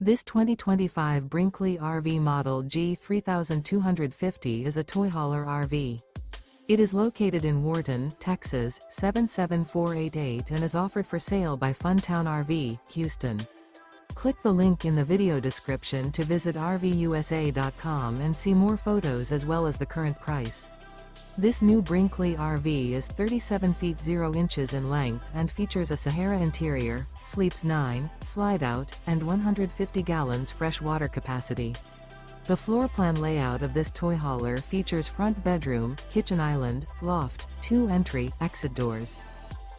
This 2025 Brinkley RV Model G 3250 is a toy hauler RV. It is located in Wharton, Texas, 77488 and is offered for sale by Funtown RV, Houston. Click the link in the video description to visit RVUSA.com and see more photos as well as the current price. This new Brinkley RV is 37 feet 0 inches in length and features a SAHARA interior, sleeps 9, slide-out, and 150 gallons fresh water capacity. The floor plan layout of this toy hauler features front bedroom, kitchen island, loft, 2 entry/exit doors.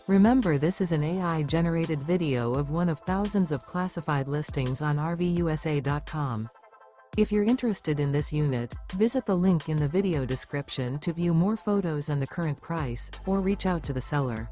Remember, this is an AI-generated video of one of thousands of classified listings on RVUSA.com. If you're interested in this unit, visit the link in the video description to view more photos and the current price, or reach out to the seller.